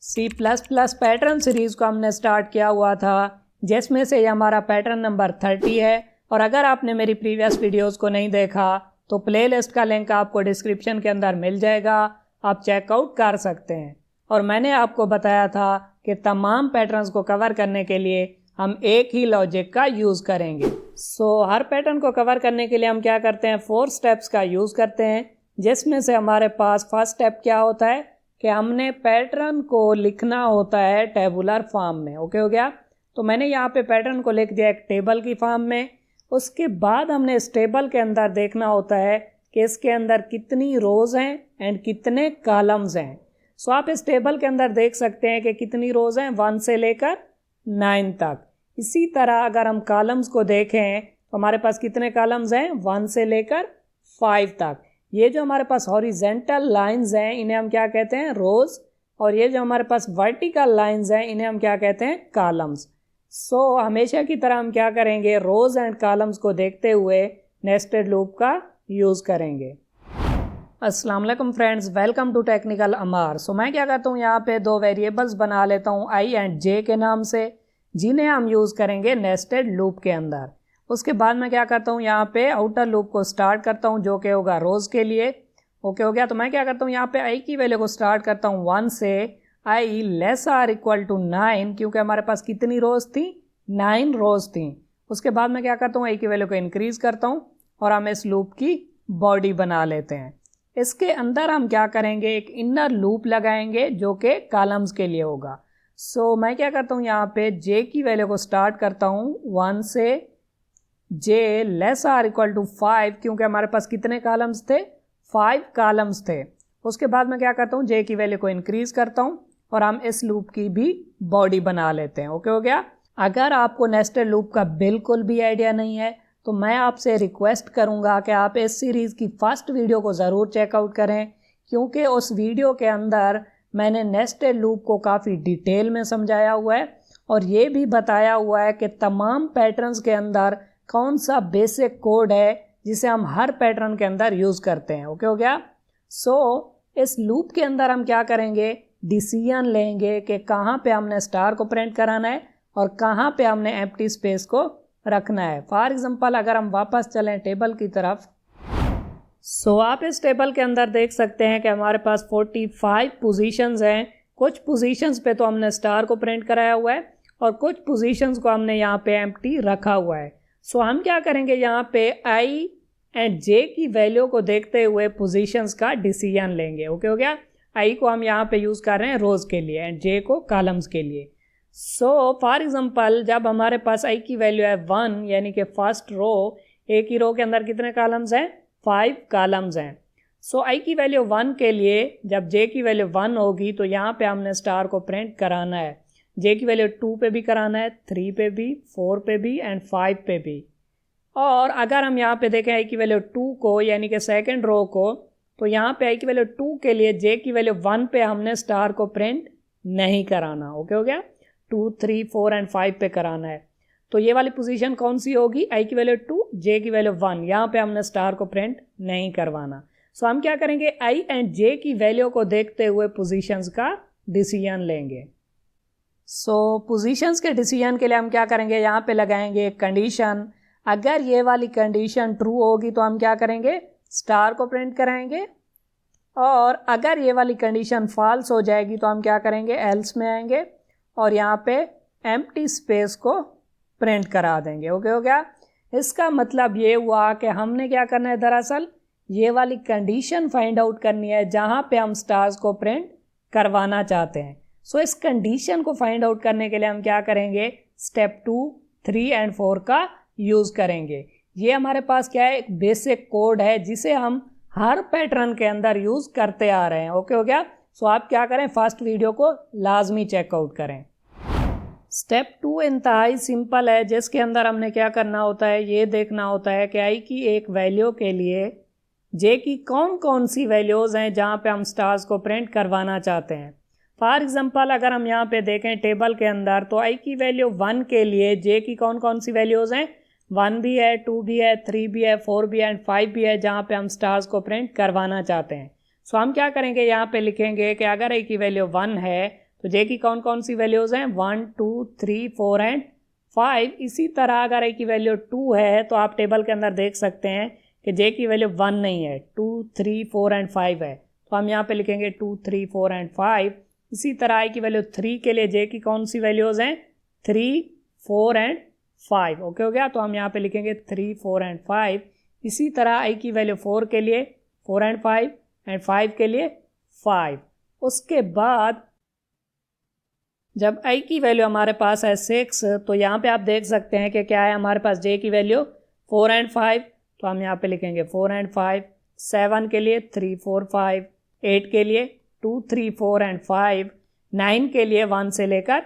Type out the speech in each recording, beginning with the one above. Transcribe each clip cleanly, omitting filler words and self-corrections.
C++ pattern series को हमने start किया हुआ था, जिसमें से ये हमारा पैटर्न नंबर 30 है। और अगर आपने मेरी प्रीवियस वीडियोस को नहीं देखा तो प्लेलिस्ट का लिंक आपको डिस्क्रिप्शन के अंदर मिल जाएगा, आप चेकआउट कर सकते हैं। और मैंने आपको बताया था कि तमाम पैटर्न्स को कवर करने के लिए हम एक ही लॉजिक का यूज़ करेंगे। हर पैटर्न को कवर करने के लिए हम क्या करते हैं, 4 स्टेप्स का यूज़ करते हैं, जिसमें से हमारे पास फर्स्ट स्टेप क्या होता है कि हमने पैटर्न को लिखना होता है टेबुलर फॉर्म में। ओके हो गया। तो मैंने यहाँ पे पैटर्न को लिख दिया एक टेबल की फॉर्म में। उसके बाद हमने इस टेबल के अंदर देखना होता है कि इसके अंदर कितनी रोज़ हैं एंड कितने कॉलम्स हैं। आप इस टेबल के अंदर देख सकते हैं कि कितनी रोज़ हैं, 1 से लेकर 9 तक। इसी तरह अगर हम कॉलम्स को देखें तो हमारे पास कितने कॉलम्स हैं, 1 से लेकर 5 तक। ये जो हमारे पास हॉरिजेंटल लाइंस हैं इन्हें हम क्या कहते हैं, रोज़। और ये जो हमारे पास वर्टिकल लाइंस हैं इन्हें हम क्या कहते हैं, कॉलम्स। हमेशा की तरह हम क्या करेंगे, रोज़ एंड कॉलम्स को देखते हुए नेस्टेड लूप का यूज़ करेंगे। अस्सलाम वालेकुम फ्रेंड्स, वेलकम टू टेक्निकल अमार। मैं क्या करता हूँ, यहाँ पे 2 वेरिएबल्स बना लेता हूँ i एंड j के नाम से, जिन्हें हम यूज़ करेंगे नेस्टेड लूप के अंदर। उसके बाद मैं क्या करता हूँ, यहाँ पे आउटर लूप को स्टार्ट करता हूँ, जो कि होगा रोज़ के लिए। ओके हो गया। तो मैं क्या करता हूँ, यहाँ पे i की वैल्यू को स्टार्ट करता हूँ 1 से, i less or equal to 9, क्योंकि हमारे पास कितनी रोज़ थी, 9 रोज़ थी। उसके बाद मैं क्या करता हूँ, i की वैल्यू को इंक्रीज़ करता हूँ और हम इस लूप की बॉडी बना लेते हैं। इसके अंदर हम क्या करेंगे, एक इनर लूप लगाएंगे जो कि कॉलम्स के लिए होगा। मैं क्या करता हूँ, यहाँ पे j की वैल्यू को स्टार्ट करता हूँ 1 से, j less or equal to 5, क्योंकि हमारे पास कितने कॉलम्स थे, 5 कॉलम्स थे। उसके बाद मैं क्या करता हूँ, j की वैल्यू को इंक्रीज़ करता हूँ और हम इस लूप की भी बॉडी बना लेते हैं। ओके हो गया। अगर आपको नेस्टेड लूप का बिल्कुल भी आइडिया नहीं है तो मैं आपसे रिक्वेस्ट करूंगा कि आप इस सीरीज़ की फर्स्ट वीडियो को ज़रूर चेकआउट करें, क्योंकि उस वीडियो के अंदर मैंने नेस्टेड लूप को काफ़ी डिटेल में समझाया हुआ है और ये भी बताया हुआ है कि तमाम पैटर्न्स के अंदर कौन सा बेसिक कोड है जिसे हम हर पैटर्न के अंदर यूज़ करते हैं। ओके हो गया। इस लूप के अंदर हम क्या करेंगे, डिसीजन लेंगे कि कहाँ पे हमने स्टार को प्रिंट कराना है और कहाँ पे हमने एम्प्टी स्पेस को रखना है। फॉर एग्जांपल अगर हम वापस चलें टेबल की तरफ, आप इस टेबल के अंदर देख सकते हैं कि हमारे पास 45 पोजीशंस हैं। कुछ पोजीशंस पे तो हमने स्टार को प्रिंट कराया हुआ है और कुछ पोजीशंस को हमने यहाँ पे एम्प्टी रखा हुआ है। हम क्या करेंगे, यहाँ पे i एंड j की वैल्यू को देखते हुए पोजीशंस का डिसीजन लेंगे। ओके हो गया। i को हम यहाँ पे यूज़ कर रहे हैं रोज़ के लिए एंड j को कॉलम्स के लिए। फॉर एग्जांपल जब हमारे पास i की वैल्यू है 1, यानी कि फर्स्ट रो, एक ही रो के अंदर कितने कॉलम्स हैं, 5 कॉलम्स हैं। i की वैल्यू 1 के लिए जब j की वैल्यू 1 होगी तो यहाँ पे हमने स्टार को प्रिंट कराना है। j की वैल्यू 2 पे भी कराना है, 3 पे भी, 4 पे भी एंड 5 पे भी। और अगर हम यहाँ पे देखें i की वैल्यू 2 को, यानी कि सेकेंड रो को, तो यहाँ पे i की वैल्यू 2 के लिए j की वैल्यू 1 पे हमने स्टार को प्रिंट नहीं कराना। ओके हो गया। 2, 3, 4 एंड 5 पे कराना है। तो ये वाली पोजीशन कौन सी होगी, i की वैल्यू 2, j की वैल्यू 1, यहाँ पे हमने स्टार को प्रिंट नहीं करवाना। हम क्या करेंगे, i एंड j की वैल्यू को देखते हुए पोजीशंस का डिसीजन लेंगे। पोजीशंस के डिसीजन के लिए हम क्या करेंगे, यहाँ पे लगाएंगे एक कंडीशन। अगर ये वाली कंडीशन ट्रू होगी तो हम क्या करेंगे, स्टार को प्रिंट कराएंगे। और अगर ये वाली कंडीशन फॉल्स हो जाएगी तो हम क्या करेंगे, एल्स में आएंगे और यहाँ पे एम्प्टी स्पेस को प्रिंट करा देंगे। ओके हो गया। इसका मतलब ये हुआ कि हमने क्या करना है, दरअसल ये वाली कंडीशन फाइंड आउट करनी है जहाँ पे हम स्टार्स को प्रिंट करवाना चाहते हैं। इस कंडीशन को फाइंड आउट करने के लिए हम क्या करेंगे, स्टेप 2, 3 एंड 4 का यूज़ करेंगे। ये हमारे पास क्या है, एक बेसिक कोड है जिसे हम हर पैटर्न के अंदर यूज़ करते आ रहे हैं। ओके हो गया। आप क्या करें, फर्स्ट वीडियो को लाजमी चेकआउट करें। स्टेप 2 इंतहाई सिंपल है, जिसके अंदर हमने क्या करना होता है, ये देखना होता है कि i की एक वैल्यू के लिए j की कौन कौन सी वैल्यूज़ हैं जहाँ पे हम स्टार्स को प्रिंट करवाना चाहते हैं। फॉर एग्जांपल अगर हम यहाँ पे देखें टेबल के अंदर, तो i की वैल्यू 1 के लिए j की कौन कौन सी वैल्यूज़ हैं, 1 भी है, 2 भी है, 3 भी है, 4 भी है एंड 5 भी है, जहाँ पे हम स्टार्स को प्रिंट करवाना चाहते हैं। हम क्या करेंगे, यहाँ पे लिखेंगे कि अगर i की वैल्यू 1 है तो जे की कौन कौन सी वैल्यूज़ हैं, 1 2 3 4 एंड 5। इसी तरह अगर आई की वैल्यू 2 है तो आप टेबल के अंदर देख सकते हैं कि जे की वैल्यू 1 नहीं है, 2 3 4 एंड 5 है, तो हम यहाँ पे लिखेंगे 2 3 4 एंड 5। इसी तरह आई की वैल्यू 3 के लिए जे की कौन सी वैल्यूज़ हैं, 3 4 एंड 5। ओके हो गया, तो हम यहाँ पे लिखेंगे 3 4 एंड 5। इसी तरह आई की वैल्यू 4 के लिए 4 एंड 5 एंड 5 के लिए 5। उसके बाद जब आई की वैल्यू हमारे पास है 6, तो यहाँ पे आप देख सकते हैं कि क्या है हमारे पास जे की वैल्यू 4 एंड 5, तो हम यहाँ पे लिखेंगे 4 एंड 5। 7 के लिए 3 4 5, 8 के लिए 2 3 4 एंड 5, 9 के लिए 1 से लेकर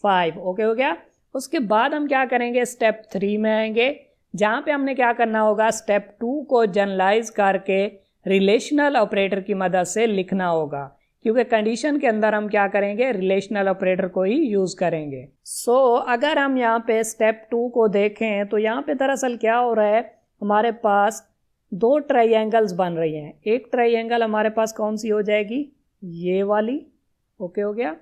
5। ओके हो गया। उसके बाद हम क्या करेंगे, स्टेप 3 में आएंगे, जहाँ पे हमने क्या करना होगा, स्टेप 2 को जनरलाइज करके रिलेशनल ऑपरेटर की मदद से लिखना होगा, क्योंकि कंडीशन के अंदर हम क्या करेंगे, रिलेशनल ऑपरेटर को ही यूज़ करेंगे। सो अगर हम यहाँ पे स्टेप 2 को देखें तो यहाँ पे दरअसल क्या हो रहा है, हमारे पास 2 ट्राइंगल्स बन रही हैं। एक ट्राइंगल हमारे पास कौन सी हो जाएगी, ये वाली, ओके हो गया,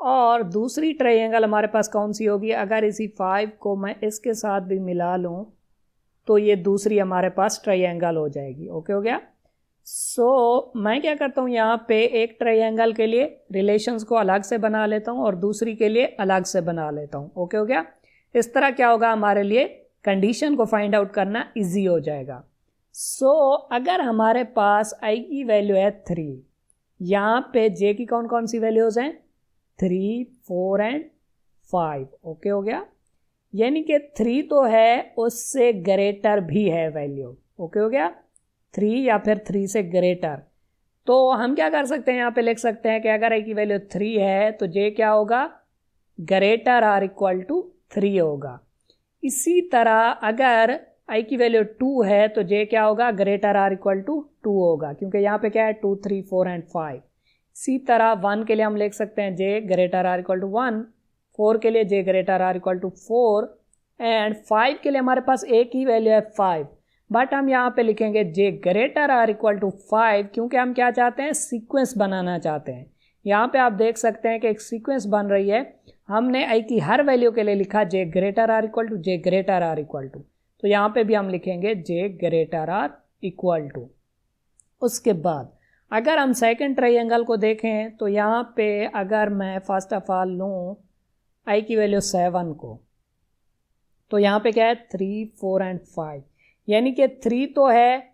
और दूसरी ट्राइंगल हमारे पास कौन सी होगी, अगर इसी 5 को मैं इसके साथ भी मिला लूँ तो ये दूसरी हमारे पास ट्राइंगल हो जाएगी। ओके हो गया। सो मैं क्या करता हूँ, यहाँ पे एक ट्राइंगल के लिए रिलेशंस को अलग से बना लेता हूँ और दूसरी के लिए अलग से बना लेता हूँ। ओके हो गया। इस तरह क्या होगा, हमारे लिए कंडीशन को फाइंड आउट करना इजी हो जाएगा। सो अगर हमारे पास आई की वैल्यू है 3, यहाँ पे जे की कौन कौन सी वैल्यूज़ हैं, 3 4 एंड 5। ओके हो गया, यानी कि 3 तो है, उससे ग्रेटर भी है वैल्यू। ओके हो गया, 3 या फिर 3 से ग्रेटर। तो हम क्या कर सकते हैं, यहाँ पे लिख सकते हैं कि अगर आई की वैल्यू 3 है तो जे क्या होगा, ग्रेटर आर इक्वल टू 3 होगा। इसी तरह अगर आई की वैल्यू 2 है तो जे क्या होगा, ग्रेटर आर इक्वल टू 2 होगा, क्योंकि यहाँ पे क्या है 2 3 4 एंड 5। इसी तरह 1 के लिए हम लिख सकते हैं J greater or equal to 1, 4 के लिए J greater or equal to 4 and 5 के लिए हमारे पास एक ही वैल्यू है 5, बट हम यहाँ पे लिखेंगे J greater or equal to 5, क्योंकि हम क्या चाहते हैं, सीक्वेंस बनाना चाहते हैं। यहाँ पे आप देख सकते हैं कि एक सीक्वेंस बन रही है। हमने आई की हर वैल्यू के लिए लिखा J greater or equal to, J greater or equal to, तो यहाँ पे भी हम लिखेंगे J greater or equal to. उसके बाद अगर हम सेकेंड ट्राइंगल को देखें तो यहाँ पे अगर मैं फर्स्ट ऑफ ऑल लूँ आई की वैल्यू 7 को, तो यहाँ पे क्या है 3 4 एंड 5, यानी कि 3 तो है,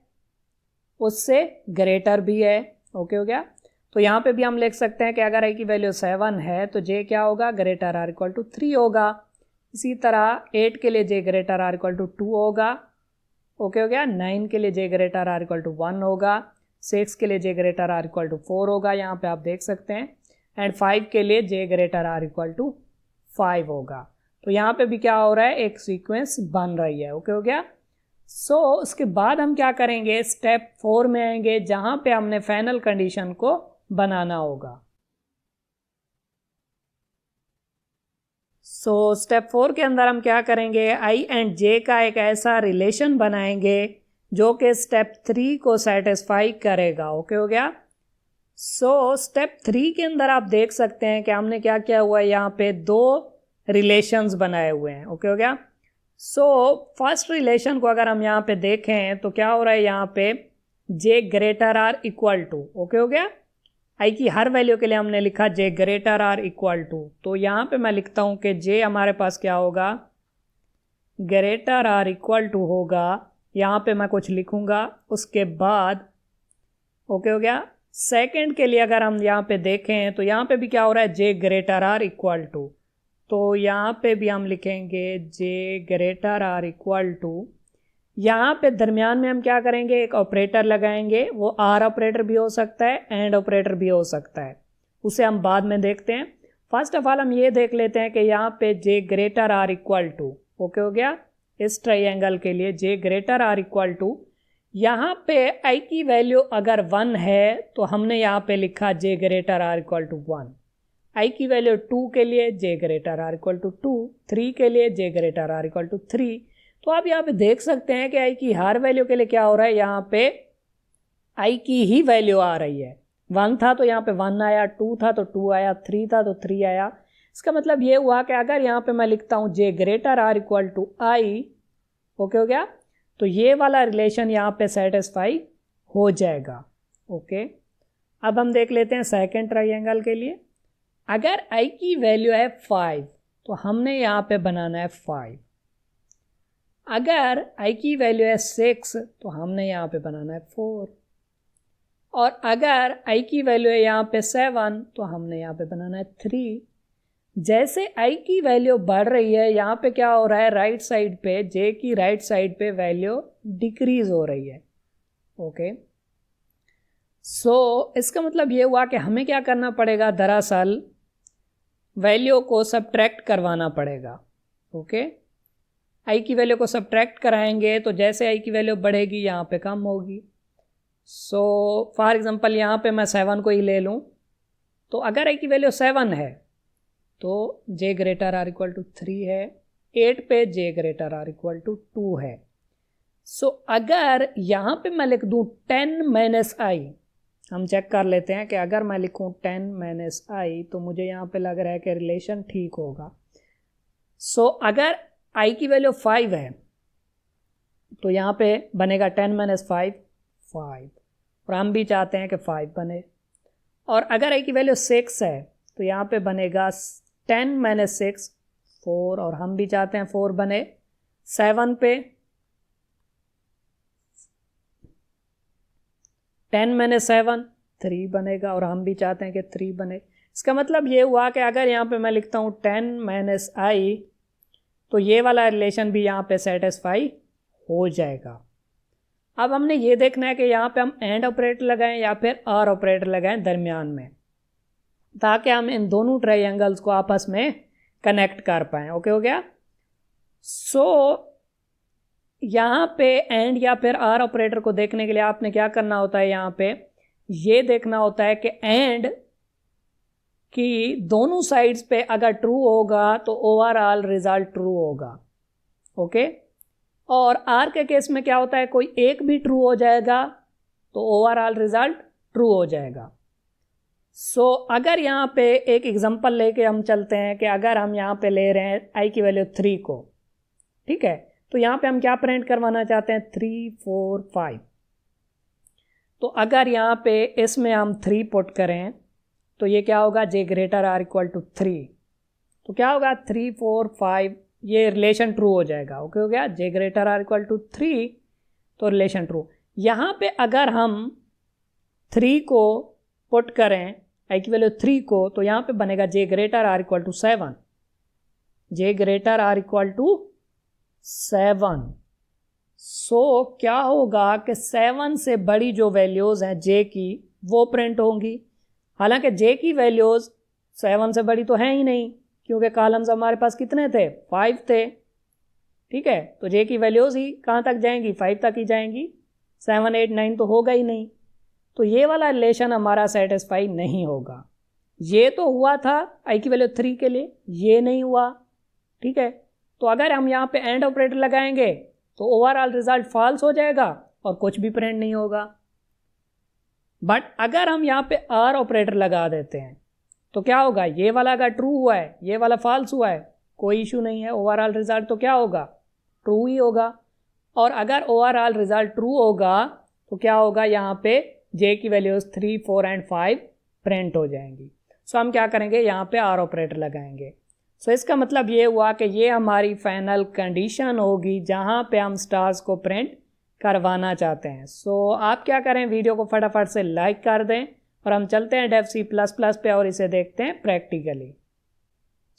उससे ग्रेटर भी है। ओके हो गया। तो यहाँ पे भी हम लिख सकते हैं कि अगर आई की वैल्यू 7 है तो जे क्या होगा, ग्रेटर आर इक्वल टू 3 होगा। इसी तरह 8 के लिए J greater or equal to 2 होगा। ओके हो गया। 9 के लिए J greater or equal to 1 होगा। 6 के लिए J greater or equal to 4 होगा, यहाँ पे आप देख सकते हैं, एंड 5 के लिए J greater or equal to 5 होगा। तो यहाँ पे भी क्या हो रहा है, एक सीक्वेंस बन रही है। ओके हो गया। सो उसके बाद हम क्या करेंगे, स्टेप 4 में आएंगे, जहाँ पे हमने फाइनल कंडीशन को बनाना होगा। सो स्टेप 4 के अंदर हम क्या करेंगे, आई एंड जे का एक ऐसा रिलेशन बनाएंगे जो कि स्टेप 3 को सेटिस्फाई करेगा। ओके हो गया। सो स्टेप 3 के अंदर आप देख सकते हैं कि हमने क्या किया हुआ है, यहाँ पे 2 रिलेशंस बनाए हुए हैं। ओके हो गया। सो फर्स्ट रिलेशन को अगर हम यहाँ पे देखें तो क्या हो रहा है, यहाँ पे J greater or equal to. Okay हो गया। आई की हर वैल्यू के लिए हमने लिखा J greater or equal to, तो यहाँ पे मैं लिखता हूँ कि जे हमारे पास क्या होगा, ग्रेटर आर इक्वल टू होगा। यहाँ पे मैं कुछ लिखूँगा, उसके बाद ओके हो गया। सेकंड के लिए अगर हम यहाँ पे देखें तो यहाँ पे भी क्या हो रहा है, जे ग्रेटर आर इक्वल टू, तो यहाँ पे भी हम लिखेंगे J greater or equal to. यहाँ पे दरमियान में हम क्या करेंगे, एक ऑपरेटर लगाएंगे, वो आर ऑपरेटर भी हो सकता है, एंड ऑपरेटर भी हो सकता है, उसे हम बाद में देखते हैं। फर्स्ट ऑफ ऑल हम ये देख लेते हैं कि यहाँ पे J greater or equal to, okay हो गया। इस ट्राइंगल के लिए J greater or equal to, यहाँ पे आई की वैल्यू अगर 1 है तो हमने यहाँ पे लिखा J greater or equal to 1। आई की वैल्यू 2 के लिए J greater or equal to 2, 3 के लिए J greater or equal to 3। तो आप यहाँ पे देख सकते हैं कि आई की हर वैल्यू के लिए क्या हो रहा है, यहाँ पे आई की ही वैल्यू आ रही है। 1 था तो यहाँ पे 1 आया, 2 था तो 2 आया, 3 था तो 3 आया। इसका मतलब ये हुआ कि अगर यहाँ पे मैं लिखता हूँ J greater or equal to I, okay हो गया, तो ये वाला रिलेशन यहाँ पे सेटिस्फाई हो जाएगा। ओके, अब हम देख लेते हैं सेकंड ट्राइंगल के लिए। अगर आई की वैल्यू है 5 तो हमने यहाँ पे बनाना है 5। अगर आई की वैल्यू है 6 तो हमने यहाँ पे बनाना है 4। और अगर आई की वैल्यू है यहाँ पे 7 तो हमने यहाँ पे बनाना है 3। जैसे आई की वैल्यू बढ़ रही है, यहाँ पे क्या हो रहा है, राइट साइड पे, जे की राइट साइड पे वैल्यू डिक्रीज हो रही है। ओके, सो इसका मतलब ये हुआ कि हमें क्या करना पड़ेगा, दरअसल वैल्यू को सब्ट्रैक्ट करवाना पड़ेगा। ओके, आई की वैल्यू को सब्ट्रैक्ट कराएंगे तो जैसे आई की वैल्यू बढ़ेगी यहाँ पे कम होगी। सो फॉर एग्जांपल यहाँ पे मैं 7 को ही ले लूँ, तो अगर आई की वैल्यू 7 है तो जे ग्रेटर आर इक्वल टू 3 है, 8 पे J greater or equal to 2 है। सो अगर यहाँ पे मैं लिख दूँ 10 माइनस आई, हम चेक कर लेते हैं कि अगर मैं लिखूँ 10 माइनस आई तो मुझे यहाँ पे लग रहा है कि रिलेशन ठीक होगा। सो अगर आई की वैल्यू 5 है तो यहाँ पे बनेगा 10 माइनस 5, 5, और हम भी चाहते हैं कि 5 बने। और अगर आई की वैल्यू 6 है तो यहाँ पे बनेगा 10 माइनस 6, 4, और हम भी चाहते हैं 4 बने। 7 पे 10 माइनस 7, 3 बनेगा, और हम भी चाहते हैं कि 3 बने। इसका मतलब ये हुआ कि अगर यहाँ पे मैं लिखता हूँ 10 माइनस आई तो ये वाला रिलेशन भी यहाँ पे सेटिस्फाई हो जाएगा। अब हमने ये देखना है कि यहाँ पे हम एंड ऑपरेटर लगाएं या फिर आर ऑपरेटर लगाएं दरमियान में, ताकि हम इन दोनों ट्रायंगल्स को आपस में कनेक्ट कर पाएँ। ओके हो गया। सो यहाँ पे एंड या फिर आर ऑपरेटर को देखने के लिए आपने क्या करना होता है, यहाँ पे ये देखना होता है कि एंड की दोनों साइड्स पे अगर ट्रू होगा तो ओवरऑल रिजल्ट ट्रू होगा। ओके, और आर के केस में क्या होता है, कोई एक भी ट्रू हो जाएगा तो ओवरऑल रिजल्ट ट्रू हो जाएगा। सो अगर यहाँ पे एक एग्जांपल लेके हम चलते हैं कि अगर हम यहाँ पे ले रहे हैं आई की वैल्यू 3 को, ठीक है, तो यहाँ पे हम क्या प्रिंट करवाना चाहते हैं, 3, 4, 5। तो अगर यहाँ पे इसमें हम 3 पुट करें तो ये क्या होगा, जे ग्रेटर आर इक्वल टू 3, तो क्या होगा 3, 4, 5, ये रिलेशन ट्रू हो जाएगा। ओके हो गया, जे ग्रेटर आर इक्वल टू 3 तो रिलेशन ट्रू। यहाँ पे अगर हम 3 को पुट करें, आई की वैल्यू 3 को, तो यहाँ पे बनेगा J greater or equal to 7, J greater or equal to 7। So क्या होगा कि 7 से बड़ी जो वैल्यूज़ हैं जे की वो प्रिंट होंगी। हालांकि जे की वैल्यूज़ 7 से बड़ी तो हैं ही नहीं, क्योंकि कॉलम्स हमारे पास कितने थे, 5 थे। ठीक है, तो जे की वैल्यूज़ ही कहाँ तक जाएंगी, 5 तक ही जाएंगी, 7, 8, 9 तो होगा ही नहीं। तो ये वाला रिलेशन हमारा सेटिस्फाई नहीं होगा। ये तो हुआ था आई की वैल्यू 3 के लिए, ये नहीं हुआ। ठीक है, तो अगर हम यहाँ पे एंड ऑपरेटर लगाएंगे तो ओवरऑल रिजल्ट फॉल्स हो जाएगा और कुछ भी प्रिंट नहीं होगा। बट अगर हम यहाँ पे आर ऑपरेटर लगा देते हैं तो क्या होगा, ये वाला अगर ट्रू हुआ है, ये वाला फॉल्स हुआ है, कोई इशू नहीं है, ओवरऑल रिजल्ट तो क्या होगा, ट्रू ही होगा। और अगर ओवरऑल रिजल्ट ट्रू होगा तो क्या होगा, यहाँ पे जे की वैल्यूज 3, 4 एंड 5 प्रिंट हो जाएंगी। सो हम क्या करेंगे, यहाँ पे आर ऑपरेटर लगाएंगे। सो इसका मतलब ये हुआ कि ये हमारी फाइनल कंडीशन होगी जहाँ पे हम स्टार्स को प्रिंट करवाना चाहते हैं। सो आप क्या करें, वीडियो को फटाफट से लाइक कर दें और हम चलते हैं डेफ C++ पे और इसे देखते हैं प्रैक्टिकली।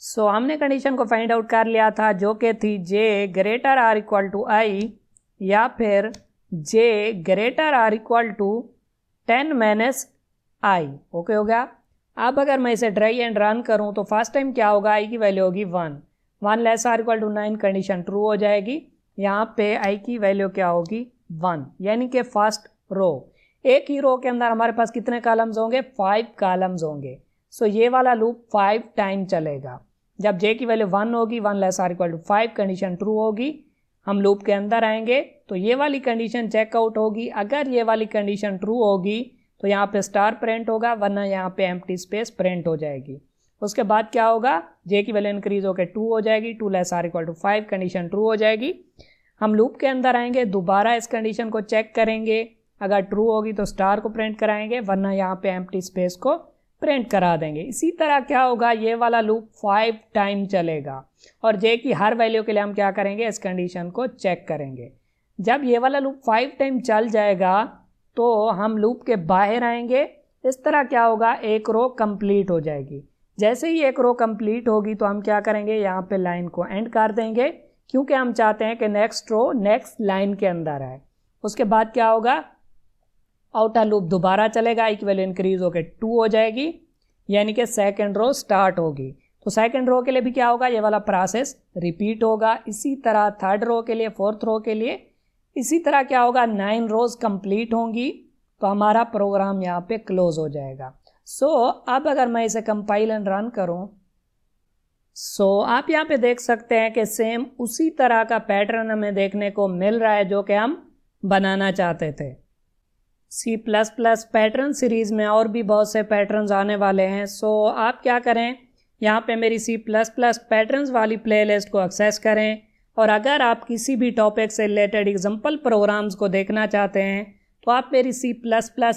सो हमने कंडीशन को फाइंड आउट कर लिया था, जो कि थी J greater or equal to I या फिर J greater or equal to 10 minus I. Okay हो गया। अब अगर मैं इसे ड्राई एंड रन करूं तो फर्स्ट टाइम क्या होगा, आई की वैल्यू होगी 1, 1 less or equal to 9, condition true हो जाएगी। यहाँ पे आई की वैल्यू क्या होगी, 1, यानी कि फर्स्ट रो। एक ही रो के अंदर हमारे पास कितने कॉलम्स होंगे, 5 कॉलम्स होंगे। सो ये वाला लूप 5 टाइम चलेगा। जब जे की वैल्यू 1 होगी, 1 less or equal to 5, condition true होगी, हम लूप के अंदर आएंगे तो ये वाली कंडीशन चेकआउट होगी। अगर ये वाली कंडीशन ट्रू होगी तो यहाँ पे स्टार प्रिंट होगा, वरना यहाँ पे एम्प्टी स्पेस प्रिंट हो जाएगी। उसके बाद क्या होगा, जे की वैल्यू इंक्रीज होकर 2 हो जाएगी, 2 less or equal to 5, condition true हो जाएगी। हम लूप के अंदर आएंगे, दोबारा इस कंडीशन को चेक करेंगे, अगर ट्रू होगी तो स्टार को प्रिंट कराएंगे, वरना यहाँ पे एम्प्टी स्पेस को प्रिंट करा देंगे। इसी तरह क्या होगा, ये वाला लूप 5 टाइम चलेगा और जे की हर वैल्यू के लिए हम क्या करेंगे, इस कंडीशन को चेक करेंगे। जब ये वाला लूप 5 टाइम चल जाएगा तो हम लूप के बाहर आएंगे। इस तरह क्या होगा, एक रो कंप्लीट हो जाएगी। जैसे ही एक रो कंप्लीट होगी तो हम क्या करेंगे, यहाँ पे लाइन को एंड कर देंगे, क्योंकि हम चाहते हैं कि नेक्स्ट रो नेक्स्ट लाइन के अंदर आए। उसके बाद क्या होगा, आउटर लूप दोबारा चलेगा, एक वैल्यू इंक्रीज होकर 2 हो जाएगी, यानी कि सेकंड रो स्टार्ट होगी। तो सेकंड रो के लिए भी क्या होगा, ये वाला प्रोसेस रिपीट होगा। इसी तरह थर्ड रो के लिए, फोर्थ रो के लिए, इसी तरह क्या होगा, 9 रोज कंप्लीट होंगी तो हमारा प्रोग्राम यहाँ पे क्लोज हो जाएगा। अब अगर मैं इसे कंपाइल एंड रन करूँ, आप यहाँ पे देख सकते हैं कि सेम उसी तरह का पैटर्न हमें देखने को मिल रहा है जो कि हम बनाना चाहते थे। C++ पैटर्न सीरीज़ में और भी बहुत से पैटर्न्स आने वाले हैं। आप क्या करें, यहाँ पे मेरी C++ पैटर्न्स वाली प्लेलिस्ट को एक्सेस करें, और अगर आप किसी भी टॉपिक से रिलेटेड एग्जाम्पल प्रोग्राम्स को देखना चाहते हैं तो आप मेरी C++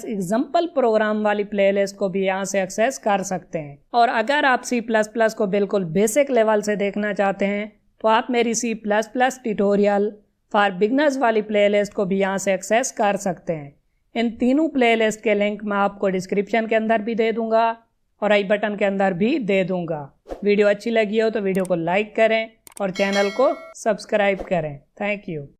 एग्जाम्पल प्रोग्राम वाली प्लेलिस्ट को भी यहाँ से एक्सेस कर सकते हैं। और अगर आप C++ को बिल्कुल बेसिक लेवल से देखना चाहते हैं तो आप मेरी C++ ट्यूटोरियल फॉर बिगनर्स वाली प्लेलिस्ट को भी यहाँ से एक्सेस कर सकते हैं। इन तीनों प्लेलिस्ट के लिंक मैं आपको डिस्क्रिप्शन के अंदर भी दे दूंगा और आई बटन के अंदर भी दे दूंगा। वीडियो अच्छी लगी हो तो वीडियो को लाइक करें और चैनल को सब्सक्राइब करें। Thank you.